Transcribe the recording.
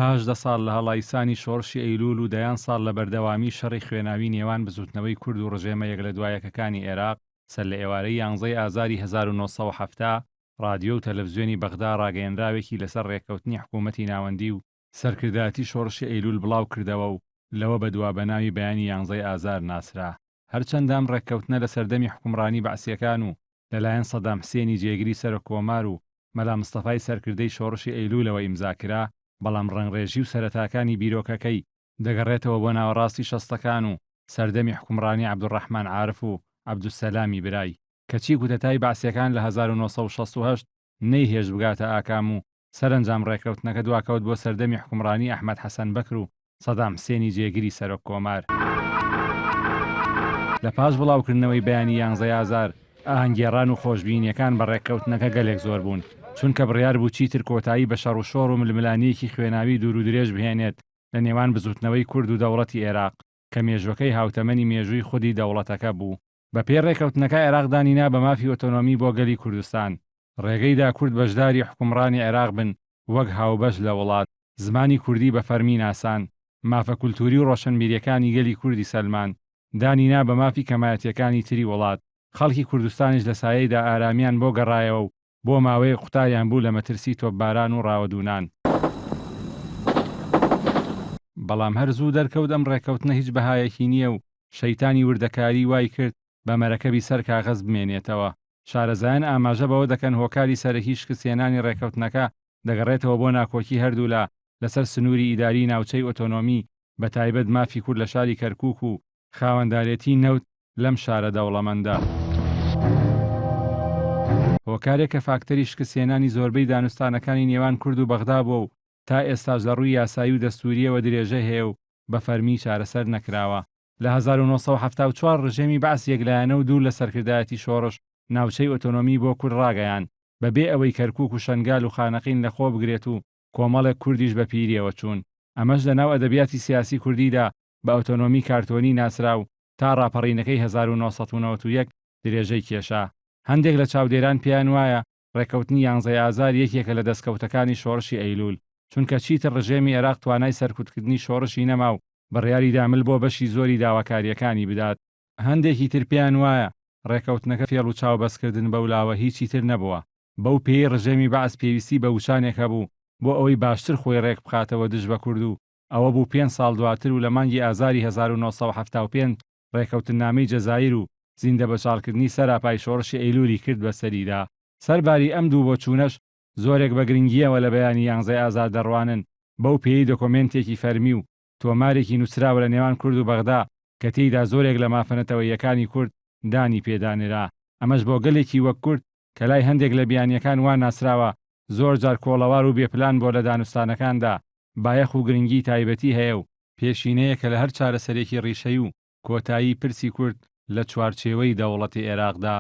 ئاهدە ساڵ لە هەڵایسانی شۆڕشی ئەیلول و دەیان ساڵ لە بەردەوامی شەڕی خوێناوی نێوان بزوتنەوەی کورد و ڕژێمە یەک لە دوایەکەکانی عێراق سەر لە ئێوارەی 11 ئازاری 1970 رادیۆ و تەلەڤیزیۆنی بەغدا ڕاگەیەنراوێکی لەسەر ڕێککەوتنی حکوومەتی ناوەندی و سەرکردایەتی شۆڕشی ئەیلول بڵاو کردەوە و لەوە بەدوا بەناوی بەیانی 11 ئازار ناسرا. هەرچەندەم ڕێککەوتنە لە سەردەمی حکومڕانی بەعسیەکان و لەلایەن سەدام حوسێنی جێگیری سەرۆکۆمار و مەلا مستەفای سەرکردەی شۆڕشی ئەیلولەوە ئیمزاکرا، بەڵام ڕەنگڕێژی و سەرەتاکانی بیرۆکەکەی دەگەڕێتەوە بۆ ناوەڕاستی شەستەکان و سەردەمی حکومڕانی عەبدوڕەحمان عارف و عەبدوسەلامی برای، کەچی کودەتای بەعسیەکان لە 1968 نەیهێشت بگاتە ئاکام و سەرنجام ڕێککەوتنەکە دواکەوت بۆ سەردەمی حکومڕانی ئەحمەد حەسەن بەکر و سەدام حوسێنی جێگیری سەرۆککۆمار. لە پاش بڵاوکردنەوەی بەیانی 11 ئازار ئاهەنگگێڕان و خۆشببینیەکان بە ڕێککەوتنەکە گەلێک زۆر بوون، چونکە بڕیار بوو چیتر کۆتایی بە شەڕ و شۆڕ و ململانیەکی خوێناوی دوور و درێژ بهێنێت لە نێوان بزوتنەوەی کورد و دەوڵەتی عێراق کە مێژوەکەی هاوتەمەنی مێژووی خودی دەوڵەتەکە بوو. بە پێی ڕێککەوتنەکە عێراق دانینا بە مافی ئۆتۆنۆمی بۆ گەلی کوردستان، ڕێگەیدا کورد بەشداری حکومڕانی عێراق بن وەک هاوبەش لە وڵات، زمانی کوردی بە فەرمی ناسان، مافە کولتوری و ڕۆشنبیریەکانی گەلی کوردی سەلمان، دانینا بە مافی کەمایەتیەکانی تری وڵات. خەڵکی کوردستانیش لە سایەیدا ئارامیان بۆ گەڕایەوە و بۆ ماوەیە قوتاریان بوو لە مەترسی تۆپباران و ڕاوەدوونان. بەڵام هەر زوو دەرکەوت ئەم ڕێککەوتنە هیچ بەهایەکی نییە و شەیتانی وردەکاری وای کرد بە مەرەکەبی سەر کاغەز بمێنێتەوە. شارەزایان ئاماژە بەوە دەکەن هۆکاری سەرەکی شکستێنانی ڕێککەوتنەکە دەگەڕێتەوە بۆ ناکۆکی هەردوو لەسەر سنووری ئیداری ناوچەی ئۆتۆنۆمی، بە تایبەت مافی کورد لە شاری کەرکووک و خاوەندارێتی نەوت لەم شارە دەوڵەمەندە. هۆکارێک کە فاکتەری شکستێنانی زۆربەی دانوستانەکانی نێوان کورد و بەغدا بووە و تا ئێستاش لە ڕووی یاسایی و دەستوریەوە درێژە هەیە و بە فەرمی چارەسەر نەکراوە. لە 1974 ڕژێمی بەعس یەکلایەنە و دوور لە سەرکردایەتی شۆڕش ناوچەی ئۆتۆنۆمی بۆ کورد ڕاگەیان، بەبێ ئەوەی کەرکووک و شەنگال و خانەقین لەخۆ بگرێت و کۆمەڵێک کوردیش بە پیریەوە چوون. ئەمەش لە ناو ئەدەبیاتی سیاسی کوردیدا بە ئۆتۆنۆمی کارتۆنی ناسرا و تا ڕاپەڕینەکەی 1991 درێژەی کێشا. هەندێک لە چاودێران پێیان وایە ڕێککەوتنی 11 ئازار یەکێکە لە دەستکەوتەکانی شۆڕشی ئەیلول، چونکە چیتر ڕژێمی عێراق توانای سەرکوتکردنی شۆڕشی نەما و بڕیاری دامل بۆ بەشی زۆری داواکاریەکانی بدات. هەندێکی تر پێیان وایە ڕێککەوتنەکە فێڵ و چاوبەستکردن بەولاوە هیچی تر نەبووە. بەو پێی ڕژێمی بەعس پێویستی بە وشانێکە بوو بۆ ئەوەی باشتر خۆی ڕێک بخاتەوە دژ بە کورد و ئەوە بوو 5 ساڵ دواتر و لە مانگی ئازاری 1975 ڕێککەوتنامەی جەزایر و زیندە بەشاڵکردنی سەراپای شۆڕشی ئەیلولی کرد بەسەریدا. سەرباری ئەم دوو بۆ چوونەش زۆرێک بە گرنگیەوە لە بەیانی 11 ئازار دەڕوانن بەو پێی دۆکۆمنتێکی فەرمی و تۆمارێکی نووسراوە لە نێوان کورد و بەغدا کە تێیدا زۆرێک لە مافەنەتەوەیەکانی کورد دانی پێدانرا. ئەمەش بۆ گەلێکی وەک کورد کە لای هەندێک لە بیانیەکان وان ناسراوە زۆر جار کۆڵەوار و بێپلان بۆ لە دانوستانەکاندا بایەخ و گرنگی تایبەتی هەیە و پێشینەیە کە لە هەر چارەسەرێکی ڕیشەی و کۆتایی پرسی کورد لە چوارچێوەی دەوڵەتی عێراقدا